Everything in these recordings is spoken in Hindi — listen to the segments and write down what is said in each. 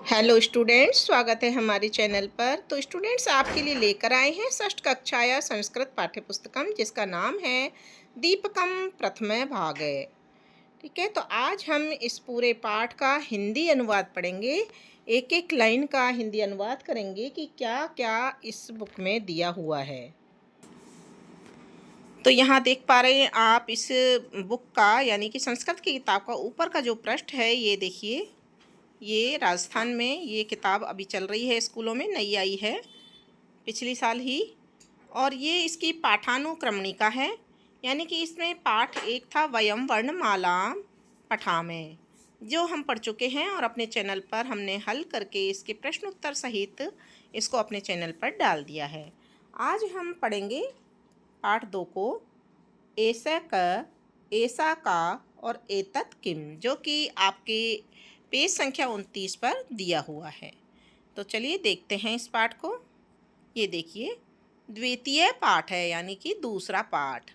हेलो स्टूडेंट्स, स्वागत है हमारे चैनल पर। तो स्टूडेंट्स, आपके लिए लेकर आए हैं षष्ठ कक्षाया संस्कृत पाठ्यपुस्तकम, जिसका नाम है दीपकम प्रथम भाग। ठीक है, तो आज हम इस पूरे पाठ का हिंदी अनुवाद पढ़ेंगे। एक एक लाइन का हिंदी अनुवाद करेंगे कि क्या क्या इस बुक में दिया हुआ है। तो यहाँ देख पा रहे हैं आप इस बुक का, यानी कि संस्कृत की किताब का ऊपर का जो पृष्ठ है, ये देखिए। ये राजस्थान में ये किताब अभी चल रही है, स्कूलों में नई आई है पिछली साल ही। और ये इसकी पाठानुक्रमणिका है, यानी कि इसमें पाठ एक था वयम वर्णमाला पठामें, जो हम पढ़ चुके हैं और अपने चैनल पर हमने हल करके इसके प्रश्न उत्तर सहित इसको अपने चैनल पर डाल दिया है। आज हम पढ़ेंगे पाठ 2 को, ऐसा क, ऐसा का और एतत् किम, जो कि आपके पेज संख्या 29 पर दिया हुआ है। तो चलिए देखते हैं इस पाठ को। ये देखिए, द्वितीय पाठ है, यानी कि दूसरा पाठ।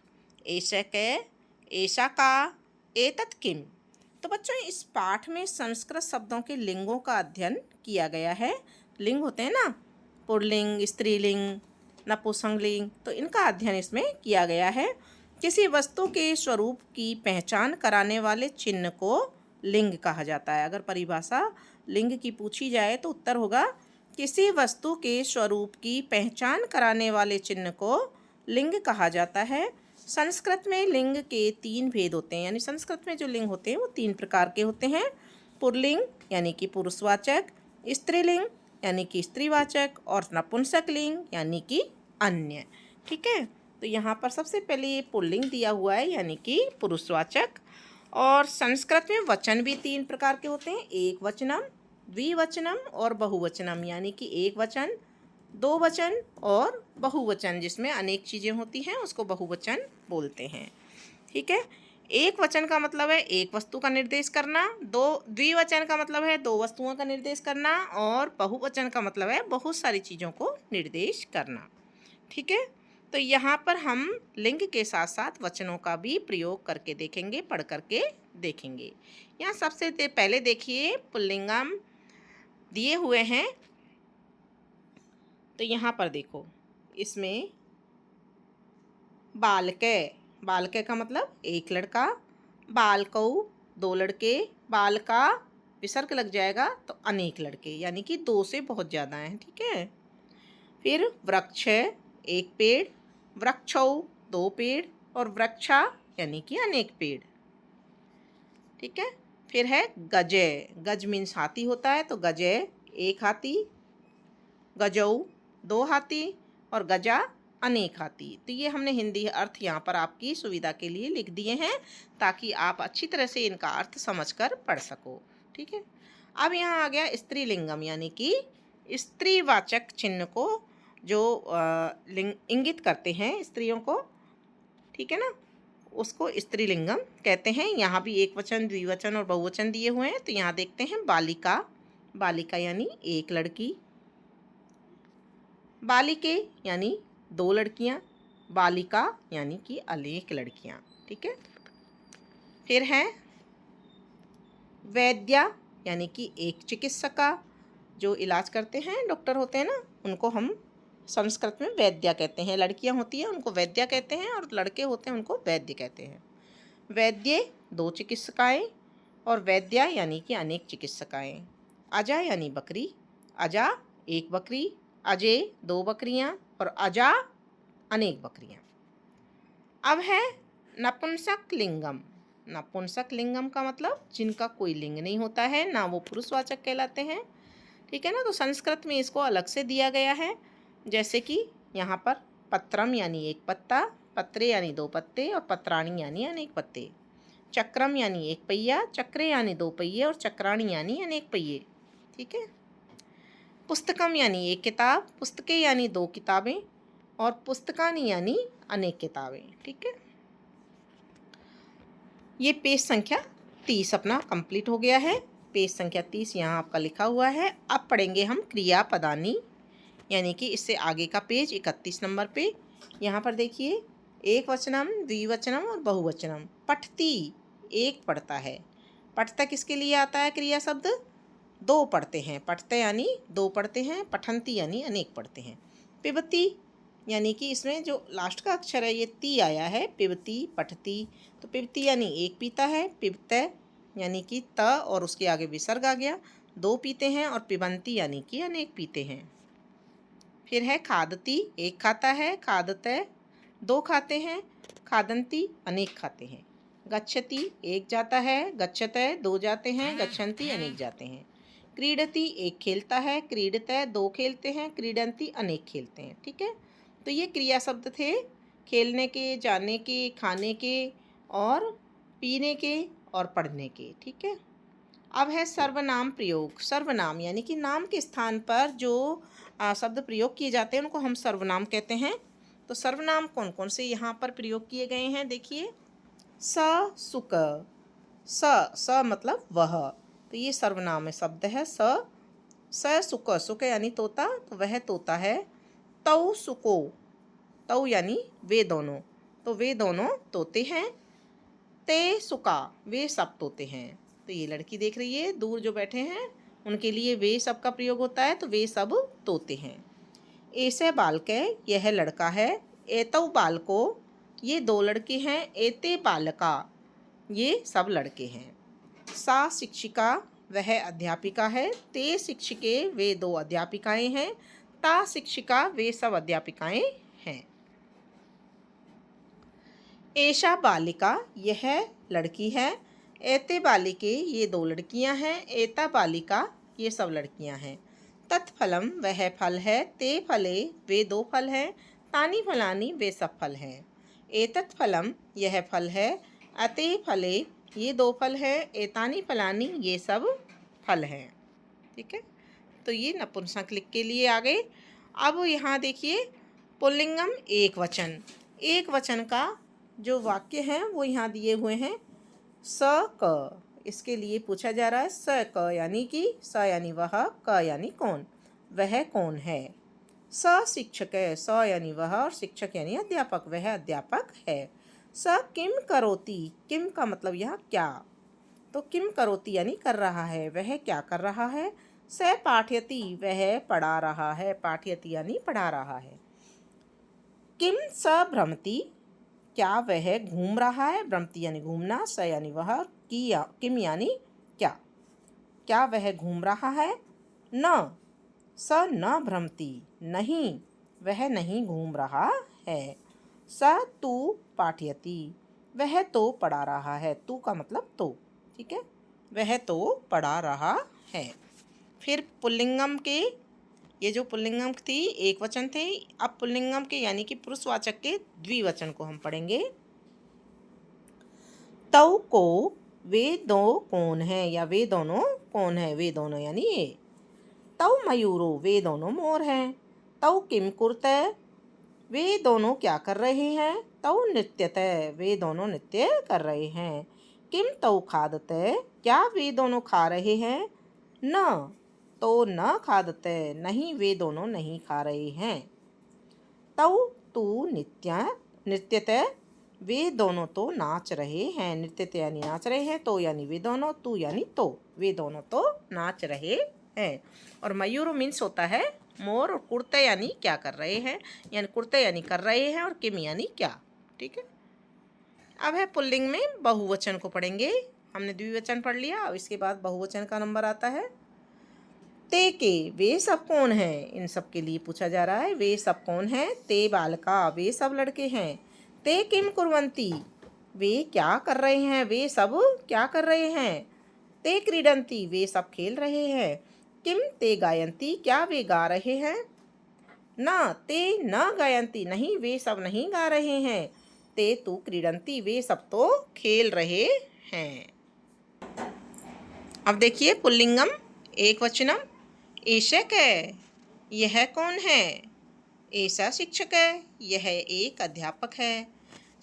ऐसा क, ऐसा का, एतत् किम। तो बच्चों, इस पाठ में संस्कृत शब्दों के लिंगों का अध्ययन किया गया है। लिंग होते हैं ना, पुल्लिंग, स्त्रीलिंग, नपुंसकलिंग, तो इनका अध्ययन इसमें किया गया है। किसी वस्तु के स्वरूप की पहचान कराने वाले चिन्ह को लिंग कहा जाता है। अगर परिभाषा लिंग की पूछी जाए तो उत्तर होगा, किसी वस्तु के स्वरूप की पहचान कराने वाले चिन्ह को लिंग कहा जाता है। संस्कृत में लिंग के 3 भेद होते हैं, यानी संस्कृत में जो लिंग होते हैं वो 3 प्रकार के होते हैं। पुल्लिंग यानी कि पुरुषवाचक, स्त्रीलिंग यानी कि स्त्रीवाचक, और नपुंसकलिंग यानी कि अन्य। ठीक है, तो यहाँ पर सबसे पहले ये पुल्लिंग दिया हुआ है, यानी कि पुरुषवाचक। और संस्कृत में वचन भी 3 प्रकार के होते हैं, एक वचनम, द्विवचनम और बहुवचनम, यानी कि एक वचन, दो वचन और बहुवचन, जिसमें अनेक चीज़ें होती हैं उसको बहुवचन बोलते हैं। ठीक है, एक वचन का मतलब है एक वस्तु का निर्देश करना, द्विवचन का मतलब है 2 वस्तुओं का निर्देश करना, और बहुवचन का मतलब है बहुत सारी चीज़ों को निर्देश करना। ठीक है, तो यहाँ पर हम लिंग के साथ साथ वचनों का भी प्रयोग करके देखेंगे, पढ़ करके देखेंगे। यहाँ सबसे पहले देखिए, पुल्लिंगम दिए हुए हैं। तो यहाँ पर देखो, इसमें बालके, बालके का मतलब एक लड़का, बालकौ 2 लड़के, बालका विसर्ग लग जाएगा तो अनेक लड़के, यानी कि 2 से बहुत ज़्यादा हैं। ठीक है, फिर वृक्ष एक पेड़, वृक्षौ 2 पेड़, और वृक्षा यानी कि अनेक पेड़। ठीक है, फिर है गजे, गज मीन्स हाथी होता है, तो गजे एक हाथी, गजौ 2 हाथी, और गजा अनेक हाथी। तो ये हमने हिंदी अर्थ यहाँ पर आपकी सुविधा के लिए लिख दिए हैं, ताकि आप अच्छी तरह से इनका अर्थ समझकर पढ़ सको। ठीक है, अब यहाँ आ गया स्त्रीलिंगम, यानी कि स्त्रीवाचक चिन्ह को जो लिंग इंगित करते हैं स्त्रियों को, ठीक है ना, उसको स्त्रीलिंगम कहते हैं। यहाँ भी एक वचन, द्विवचन और बहुवचन दिए हुए हैं। तो यहाँ देखते हैं, बालिका, बालिका यानी एक लड़की, बालिके यानी 2 लड़कियाँ, बालिका यानी कि अनेक लड़कियाँ। ठीक है, फिर है वैद्या, यानी कि एक चिकित्सका, जो इलाज करते हैं, डॉक्टर होते हैं ना, उनको हम संस्कृत में वैद्या कहते हैं। लड़कियां होती हैं उनको वैद्या कहते हैं, और लड़के होते हैं उनको वैद्य कहते हैं। वैद्य 2 चिकित्सकाएँ, और वैद्या यानी कि अनेक चिकित्सकाएँ। अजा यानी बकरी, अजा एक बकरी, अजय 2 बकरियाँ, और अजा अनेक बकरियाँ। अब है नपुंसक लिंगम। नपुंसक लिंगम का मतलब जिनका कोई लिंग नहीं होता है, ना वो पुरुषवाचक कहलाते हैं। ठीक है ना, तो संस्कृत में इसको अलग से दिया गया है। जैसे कि यहाँ पर पत्रम यानी एक पत्ता, पत्रे यानी 2 पत्ते, और पत्राणी यानी अनेक पत्ते। चक्रम यानी एक पहिया, चक्रे यानी 2 पहिए, और चक्राणी यानी अनेक पहिए। ठीक है, पुस्तकम यानी एक किताब, पुस्तकें यानी 2 किताबें, और पुस्तकानी यानी अनेक किताबें। ठीक है, ये पेज संख्या 30 अपना कंप्लीट हो गया है। पेज संख्या 30 यहाँ आपका लिखा हुआ है। अब पढ़ेंगे हम क्रियापदानी, यानी कि इससे आगे का पेज 31 नंबर पे। यहाँ पर देखिए, एक वचनम, द्विवचनम और बहुवचनम। पठती एक पढ़ता है, पठता किसके लिए आता है क्रिया शब्द? दो पढ़ते हैं, पढ़ते यानी दो पढ़ते हैं, पठंती यानी अनेक पढ़ते हैं। पिबती यानी कि इसमें जो लास्ट का अक्षर है ये ती आया है, पिबती पठती, तो पिबती यानी एक पीता है, पिबतै यानी कि त और उसके आगे विसर्ग आ गया, दो पीते हैं, और पिबंती यानी कि अनेक पीते हैं। फिर है खादती, एक खाता है, खादतै दो खाते हैं, खादंती अनेक खाते हैं। गच्छति एक जाता है, गच्छतै दो जाते हैं, गच्छन्ति अनेक जाते हैं। क्रीडति एक खेलता है, क्रीडतै दो खेलते हैं, क्रीडन्ति अनेक खेलते हैं। ठीक है, तो ये क्रिया शब्द थे खेलने के, जाने के, खाने के और पीने के और पढ़ने के। ठीक है, अब है सर्वनाम प्रयोग। सर्वनाम यानी कि नाम के स्थान पर जो शब्द प्रयोग किए जाते हैं उनको हम सर्वनाम कहते हैं। तो सर्वनाम कौन कौन से यहाँ पर प्रयोग किए गए हैं देखिए। स सुक, स मतलब वह, तो ये सर्वनाम है शब्द है। स सुक, सुक यानी तोता, तो वह तोता है। तौ सुको, तौ यानी वे दोनों, तो वे दोनों तोते हैं। ते सुका, वे सब तोते हैं। तो ये लड़की देख रही है, दूर जो बैठे हैं उनके लिए वे सब का प्रयोग होता है, तो वे सब तोते हैं। ऐसे बालके, यह लड़का है। एतौ बालको, ये दो लड़के हैं। एते बालका, ये सब लड़के हैं। सा शिक्षिका, वह अध्यापिका है। ते शिक्षिके, वे दो अध्यापिकाएं हैं। ता शिक्षिका, वे सब अध्यापिकाएं हैं। एषा बालिका, यह लड़की है। एते बालिके, ये दो लड़कियां हैं। एता बालिका, ये सब लड़कियां हैं। तत्फलम, वह फल है। ते फले, वे दो फल हैं। तानि फलानि, वे सब फल हैं। एतत् फलम, यह फल है। अते फले, ये दो फल हैं। एतानि फलानि, ये सब फल हैं। ठीक है, तो ये नपुंसक के लिए आ गए। अब यहाँ देखिए पुल्लिंगम एक वचन। एक वचन का जो वाक्य हैं वो यहाँ दिए हुए हैं। स क, इसके लिए पूछा जा रहा है। स क यानी कि स यानी वह, क यानी कौन, वह कौन है। स शिक्षक है, स यानी वह और शिक्षक यानी अध्यापक, वह अध्यापक है। स किम करोति, किम का मतलब यह क्या, तो किम करोति यानी कर रहा है, वह क्या कर रहा है। स पाठयति, वह पढ़ा रहा है, पाठयति यानी पढ़ा रहा है। किम स भ्रमति, क्या वह घूम रहा है, भ्रमति यानी घूमना, स यानी वह, किम यानी क्या, क्या वह घूम रहा है। न, स न भ्रमति, नहीं वह नहीं घूम रहा है। स तु पाठयति, वह तो पढ़ा रहा है, तू का मतलब तो। ठीक है, वह तो पढ़ा रहा है। फिर पुल्लिंगम के, ये जो पुल्लिंगम थी एक वचन थे, अब पुल्लिंगम के यानी कि पुरुषवाचक के द्विवचन को हम पढ़ेंगे। तौ को, वे दो कौन है, या वे दोनों कौन है, वे दोनों यानी ये। तौ मयूरो, वे दोनों मोर हैं। तौ किम कुरते, वे दोनों क्या कर रहे हैं। तौ नृत्यते, वे दोनों नृत्य कर रहे हैं। किम तौ खादते, क्या वे दोनों खा रहे हैं। न, तो न खादते, नहीं वे दोनों नहीं खा रहे हैं। तौ तू नृत्यते, वे दोनों तो नाच रहे हैं, नृत्यते यानी नाच रहे हैं, तो यानी वे दोनों, तू यानी तो, वे दोनों तो नाच रहे हैं। और मयूर मीन्स होता है मोर, और कुर्ते यानी क्या कर रहे हैं, यानी कुर्ते यानी कर रहे हैं, और किम यानी क्या। ठीक है, अब है पुल्लिंग में बहुवचन को पढ़ेंगे। हमने द्विवचन पढ़ लिया, अब इसके बाद बहुवचन का नंबर आता है। ते के, वे सब कौन हैं, इन सब के लिए पूछा जा रहा है, वे सब कौन हैं। ते बालका, वे सब लड़के हैं। ते किम कुर्वन्ति, वे क्या कर रहे हैं, वे सब क्या कर रहे हैं। ते क्रीडन्ति, वे सब खेल रहे हैं। किम ते गायन्ति, क्या वे गा रहे हैं। न ते न गायन्ति, नहीं वे सब नहीं गा रहे हैं। ते तु क्रीडन्ति, वे सब तो खेल रहे हैं। अब देखिए पुल्लिंगम एक वचनम। एषक है, यह कौन है। ऐसा शिक्षक है, यह एक अध्यापक है।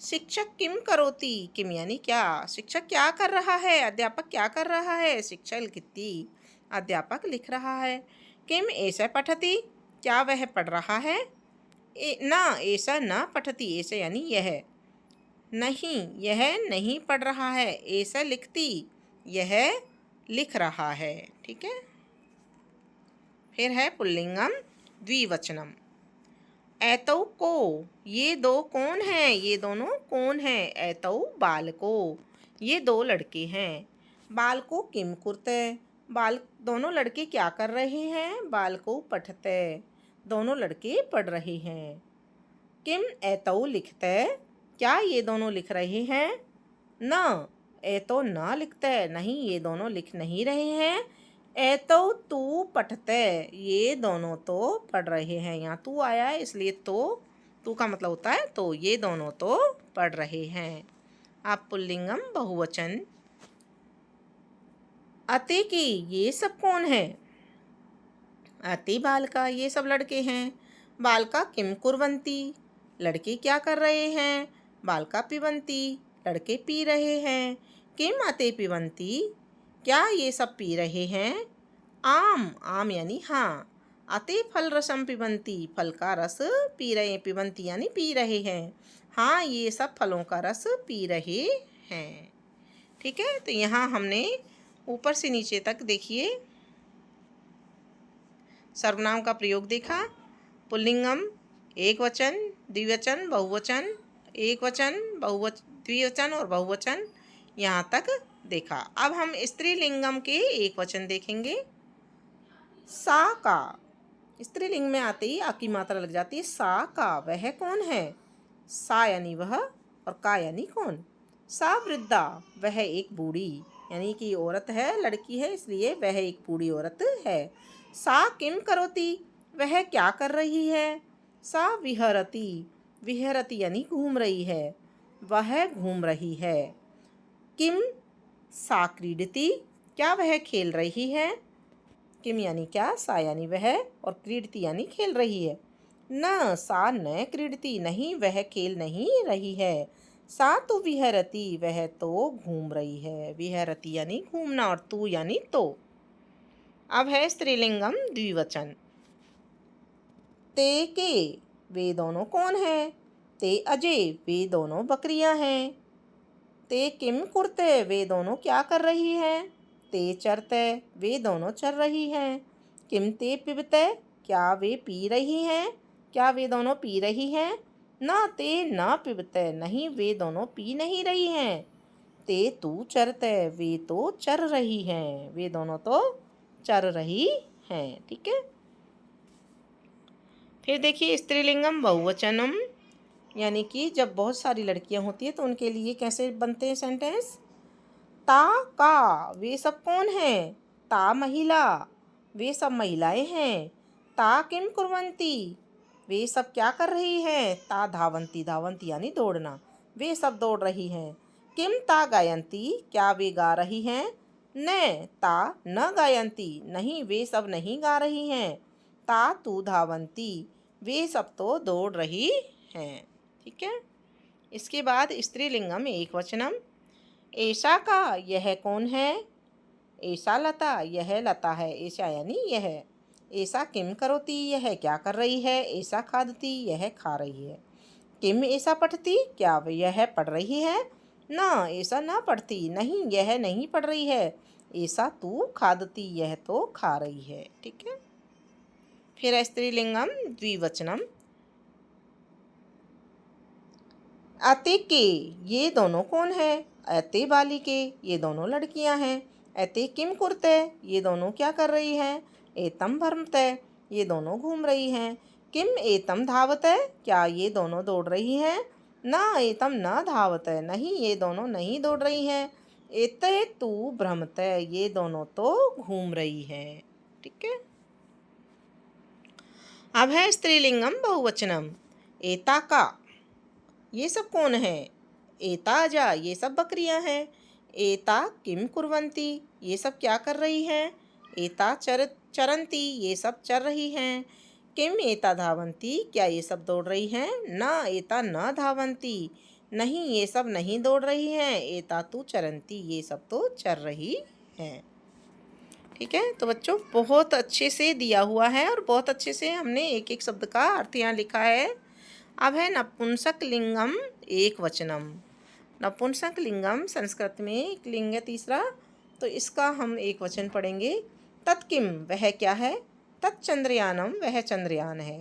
शिक्षक किम करोति, किम यानी क्या, शिक्षक क्या कर रहा है, अध्यापक क्या कर रहा है। शिक्षा लिखती, अध्यापक लिख रहा है। किम ऐसा पठति, क्या वह पढ़ रहा है। ना ऐसा न पठति, ऐसा यानी यह, नहीं यह नहीं पढ़ रहा है। ऐसा लिखती, यह लिख रहा है। ठीक है। फिर है पुल्लिंगम द्विवचनम। एतौ को, ये दो कौन हैं? ये दोनों कौन हैं? एतौ बालको, ये दो लड़के हैं। बालको किम कुर्ते, बाल दोनों लड़के क्या कर रहे हैं? बालको पठते, दोनों लड़के पढ़ रहे हैं। किम एतौ लिखते, क्या ये दोनों लिख रहे हैं? न एतो न लिखते, नहीं ये दोनों लिख नहीं रहे हैं। एतो तू पढ़ते, ये दोनों तो पढ़ रहे हैं। यहाँ तू आया है इसलिए तू का मतलब होता है तो, ये दोनों तो पढ़ रहे हैं। आप पुल्लिंगम बहुवचन। अते की, ये सब कौन है? अति बालका, ये सब लड़के हैं। बालका किम कुर्वन्ति, लड़के क्या कर रहे हैं? बालका पिबन्ति, लड़के पी रहे हैं। किम अते पिबन्ति, क्या ये सब पी रहे हैं? आम, आम यानी हाँ। अते फल रसम पिबन्ति, फल का रस पी रहे, पिबन्ति यानी पी रहे हैं। हाँ ये सब फलों का रस पी रहे हैं। ठीक है, तो यहाँ हमने ऊपर से नीचे तक देखिए सर्वनाम का प्रयोग देखा। पुल्लिंगम एक वचन, द्विवचन, बहुवचन, एक वचन, द्विवचन और बहुवचन, यहाँ तक देखा। अब हम स्त्रीलिंगम के एक वचन देखेंगे। सा का, स्त्रीलिंग में आते ही आ की मात्रा लग जाती है। सा का, वह कौन है? सा यानी वह और का यानी कौन। सा वृद्धा, वह एक बूढ़ी, यानी कि औरत है, लड़की है, इसलिए वह एक बूढ़ी औरत है। सा किम करोति, वह क्या कर रही है? सा विहरति, विहरति यानी घूम रही है, वह घूम रही है। किम सा क्रीडति, क्या वह खेल रही है? किम यानी क्या, सा यानी वह और क्रीडति यानी खेल रही है। न सा न क्रीडति, नहीं वह खेल नहीं रही है। सा तो विहरति, वह तो घूम रही है। विहरति यानी घूमना और तू यानी तो। अब है स्त्रीलिंगम द्विवचन। ते के, वे दोनों कौन हैं? ते अजय, वे दोनों बकरियां हैं। ते किम कुर्ते, वे दोनों क्या कर रही हैं? ते चरते, वे दोनों चर रही हैं। किम ते पिबते, क्या वे पी रही हैं? क्या वे दोनों पी रही हैं? न ते न पिबते, नहीं वे दोनों पी नहीं रही हैं। ते तू चरते, वे तो चर रही हैं, वे दोनों तो चर रही हैं। ठीक है, फिर देखिए स्त्रीलिंगम बहुवचनम, यानी कि जब बहुत सारी लड़कियां होती है तो उनके लिए कैसे बनते हैं सेंटेंस। ता का, वे सब कौन हैं? ता महिला, वे सब महिलाएं हैं। ता किम कुर्वन्ति, वे सब क्या कर रही हैं? ता धावन्ति, धावन्ति यानी दौड़ना, वे सब दौड़ रही हैं। किम ता गायन्ति, क्या वे गा रही हैं? न ता न गायन्ति, नहीं वे सब नहीं गा रही हैं। ता तू धावन्ति, वे सब तो दौड़ रही हैं। ठीक है, इसके बाद स्त्रीलिंगम एक वचनम। ऐसा का, यह कौन है? ऐसा लता, यह लता है। ऐसा यानी यह। ऐसा किम करोति, यह क्या कर रही है? ऐसा खादती, यह खा रही है। किम ऐसा पढ़ती, क्या यह पढ़ रही है? ना ऐसा ना पढ़ती, नहीं यह नहीं पढ़ रही है। ऐसा तू खादती, यह तो खा रही है। ठीक है, फिर स्त्रीलिंगम द्विवचनम। अते के, ये दोनों कौन है? अते बालिके, ये दोनों लड़कियां हैं। अते किम कुर्ते, ये दोनों क्या कर रही हैं? एतम भ्रमते, ये दोनों घूम रही हैं। किम एतम धावते, क्या ये दोनों दौड़ रही हैं? ना एतम न धावते, नहीं ये दोनों नहीं दौड़ रही हैं। एते तू भ्रमते, ये दोनों तो घूम रही हैं। ठीक है, अब है स्त्रीलिंगम बहुवचनम। एता का, ये सब कौन है? एता जा, ये सब बकरियां हैं। एता किम कुर्वन्ति, ये सब क्या कर रही हैं? एता चरंती, ये सब चर रही हैं। किम एता धावन्ति, क्या ये सब दौड़ रही हैं? ना एता न धावन्ति, नहीं ये सब नहीं दौड़ रही हैं। एता तू चरंती, ये सब तो चर रही हैं। ठीक है, तो बच्चों बहुत अच्छे से दिया हुआ है और बहुत अच्छे से हमने एक एक शब्द का अर्थ यहाँ लिखा है। अब है नपुंसक लिंगम एक वचनम। नपुंसक लिंगम संस्कृत में एक लिंग है तीसरा, तो इसका हम एक वचन पढ़ेंगे। तत्किम, वह क्या है? तच्चंद्रयानम, वह चंद्रयान है।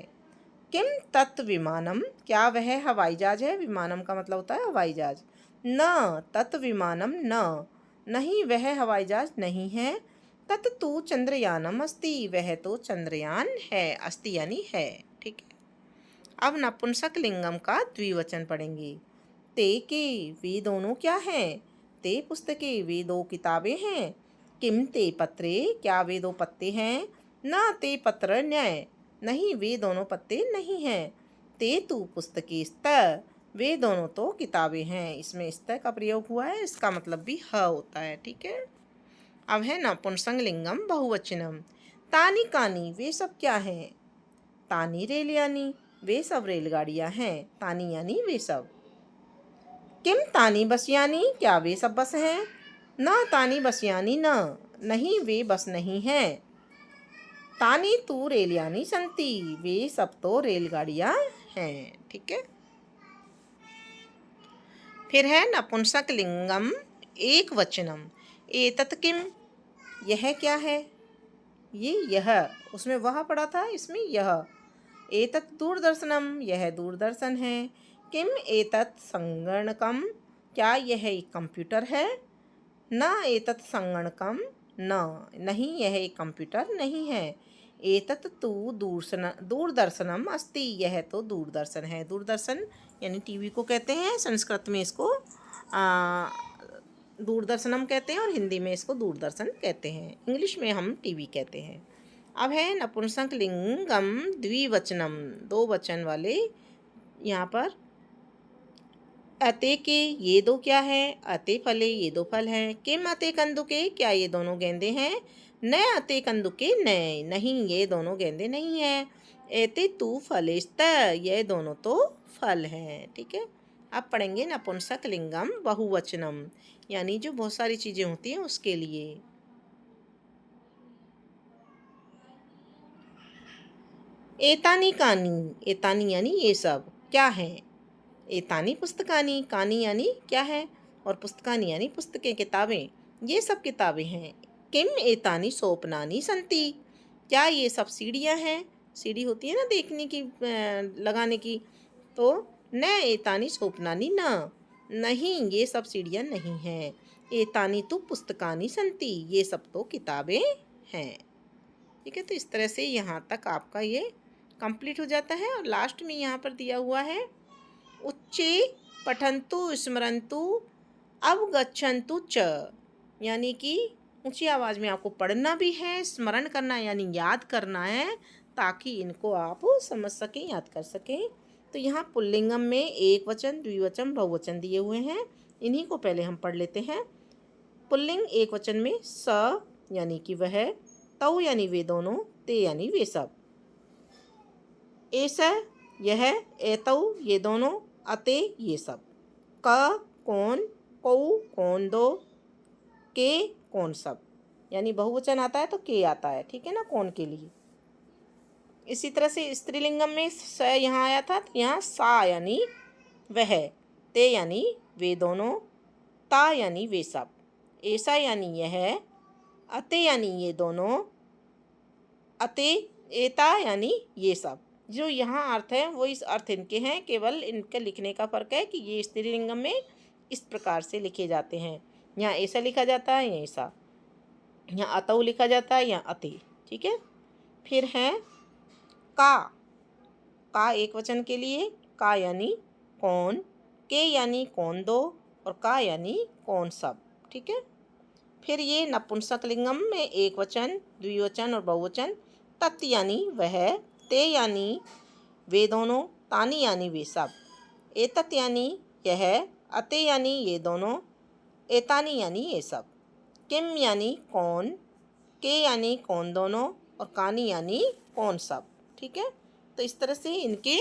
किम तत् विमानम, क्या वह हवाई जहाज है। विमानम का मतलब होता है हवाई जहाज। न तत् विमानम, न नहीं वह हवाई जहाज नहीं है। तत् तु चंद्रयानम अस्ति, वह तो चंद्रयान है। अस्ति यानी है, ठीक है। अब नपुंसक लिंगम का द्विवचन पढ़ेंगे। ते के, वे दोनों क्या हैं। ते पुस्तके, वे दो किताबें हैं। किम ते पत्रे, क्या वे दो पत्ते हैं। न ते पत्र न्याय, नहीं वे दोनों पत्ते नहीं हैं। ते तु पुस्तके स्त, वे दोनों तो किताबें हैं। इसमें स्त का प्रयोग हुआ है, इसका मतलब भी ह होता है, ठीक है। अब है नपुंसक लिंगम बहुवचनम। तानी कानी, वे सब क्या हैं। तानी रेल यानी, वे सब रेलगाड़ियां हैं। तानी यानी वे सब। किम तानी बस यानी, क्या वे सब बस हैं। न तानी बस यानी न, नहीं वे बस नहीं हैं। तानी तू रेल यानी संति, वे सब तो रेलगाड़ियां हैं, ठीक है। फिर है नपुंसक लिंगम एक वचनम। एतत् किम, यह क्या है। ये यह, उसमें वह पड़ा था, इसमें यह। एतत् दूरदर्शनम, यह दूरदर्शन है। किम एतत् संगणकम, क्या यह एक कंप्यूटर है। न एतत् संगणकम न, नहीं यह एक कंप्यूटर नहीं है। एतत् तु दूरदर्शनम अस्ति, यह तो दूरदर्शन है। दूरदर्शन यानी टीवी को कहते हैं, संस्कृत में इसको दूरदर्शनम कहते हैं और हिंदी में इसको दूरदर्शन कहते हैं। इंग्लिश में हम टीवी कहते हैं। अब है नपुंसक लिंगम द्विवचनम, दो वचन वाले। यहाँ पर अते के, ये दो क्या है। अते फले, ये दो फल हैं। किम अते कंदुके, क्या ये दोनों गेंदे हैं। न अते कंदुके नए, नहीं ये दोनों गेंदे नहीं हैं। एते तू फलेस्त, ये दोनों तो फल हैं, ठीक है। अब पढ़ेंगे नपुंसक लिंगम बहुवचनम, यानी जो बहुत सारी चीज़ें होती हैं उसके लिए। एतानी कानी, एतानी यानी ये सब क्या है। एतानी पुस्तकानी, कानी यानी क्या है, और पुस्तकानी यानी पुस्तकें, किताबें। ये सब किताबें हैं। किम एतानी सोपनानी संति, क्या ये सब सीढ़ियाँ हैं। सीढ़ी होती है ना देखने की, लगाने की। तो न एतानी सोपनानी न, नहीं ये सब सीढ़ियाँ नहीं हैं। एतानी तो पुस्तकानी संति, ये सब तो किताबें हैं, ठीक है। तो इस तरह से यहाँ तक आपका ये कंप्लीट हो जाता है। और लास्ट में यहाँ पर दिया हुआ है उच्चे पठन्तु स्मरन्तु अवगच्छन्तु च, यानी कि ऊंची आवाज़ में आपको पढ़ना भी है, स्मरण करना यानी याद करना है, ताकि इनको आप समझ सकें, याद कर सकें। तो यहाँ पुल्लिंगम में एक वचन, द्विवचन, बहुवचन दिए हुए हैं। इन्हीं को पहले हम पढ़ लेते हैं। पुल्लिंग एक वचन में स यानी कि वह, तौ यानी वे दोनों, ते यानी वे सब। ऐसा यह, एतौ ये दोनों, अते ये सब। क कौन, कौ कौन दो, के कौन सब, यानी बहुवचन आता है तो के आता है, ठीक है ना, कौन के लिए। इसी तरह से स्त्रीलिंगम में स यहाँ आया था, तो यहाँ सा यानी वह, ते यानी वे दोनों, ता यानी वे सब। ऐसा यानी यह, अते यानी ये दोनों, अते एता यानी ये सब। जो यहाँ अर्थ है वो इस अर्थ इनके हैं, केवल इनके लिखने का फ़र्क है कि ये स्त्रीलिंगम में इस प्रकार से लिखे जाते हैं। यहाँ ऐसा लिखा जाता है, यहाँ ऐसा, यहाँ अतौ लिखा जाता है, यहाँ अति, ठीक है। फिर है का एक वचन के लिए, का यानी कौन, के यानी कौन दो, और का यानी कौन सब, ठीक है। फिर ये नपुंसक लिंगम में एक वचन, द्विवचन और बहुवचन। तत् यानी वह, ते यानी वे दोनों, तानी यानी वे सब। एतत् यानी यह, अते यानी ये दोनों, एतानी यानी ये सब। किम यानी कौन, के यानी कौन दोनों, और कानी यानी कौन सब, ठीक है। तो इस तरह से इनके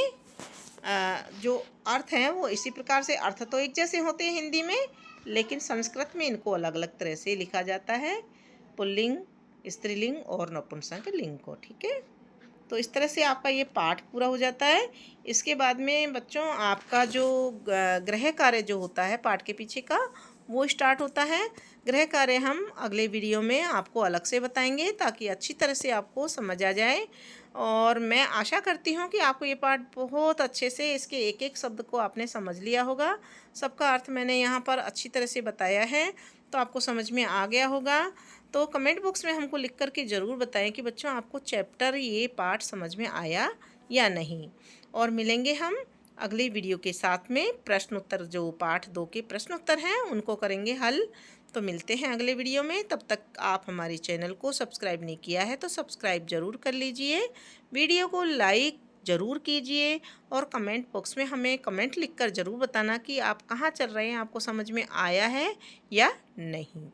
जो अर्थ हैं वो इसी प्रकार से, अर्थ तो एक जैसे होते हैं हिंदी में, लेकिन संस्कृत में इनको अलग अलग तरह से लिखा जाता है, पुल्लिंग, स्त्रीलिंग और नपुंसक लिंग को, ठीक है। तो इस तरह से आपका ये पाठ पूरा हो जाता है। इसके बाद में बच्चों आपका जो गृह कार्य जो होता है पाठ के पीछे का, वो स्टार्ट होता है। गृह कार्य हम अगले वीडियो में आपको अलग से बताएंगे ताकि अच्छी तरह से आपको समझ आ जाए। और मैं आशा करती हूँ कि आपको ये पाठ बहुत अच्छे से, इसके एक एक शब्द को आपने समझ लिया होगा। सबका अर्थ मैंने यहाँ पर अच्छी तरह से बताया है, तो आपको समझ में आ गया होगा। तो कमेंट बॉक्स में हमको लिख कर के ज़रूर बताएं कि बच्चों आपको चैप्टर ये पाठ समझ में आया या नहीं। और मिलेंगे हम अगली वीडियो के साथ में। प्रश्न उत्तर, जो पाठ 2 के प्रश्न उत्तर हैं उनको करेंगे हल। तो मिलते हैं अगले वीडियो में। तब तक आप हमारे चैनल को सब्सक्राइब नहीं किया है तो सब्सक्राइब ज़रूर कर लीजिए, वीडियो को लाइक ज़रूर कीजिए और कमेंट बॉक्स में हमें कमेंट लिखकर ज़रूर बताना कि आप कहाँ चल रहे हैं, आपको समझ में आया है या नहीं।